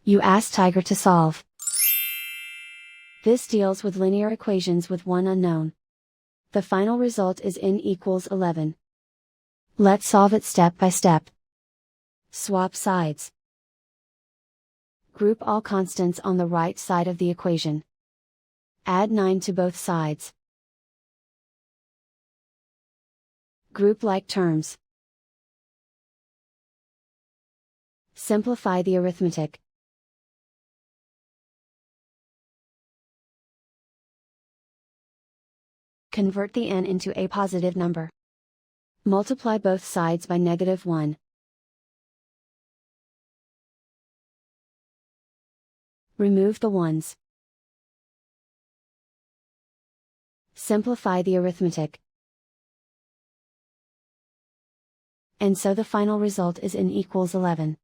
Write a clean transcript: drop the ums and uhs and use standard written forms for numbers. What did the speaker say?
You ask Tiger to solve. This deals with linear equations with one unknown. The final result is n equals 11. Let's solve it step by step. Swap sides. Group all constants on the right side of the equation. Add 9 to both sides. Group like terms. Simplify the arithmetic. Convert the n into a positive number. Multiply both sides by -1. Remove the ones. Simplify the arithmetic. And so the final result is n equals 11.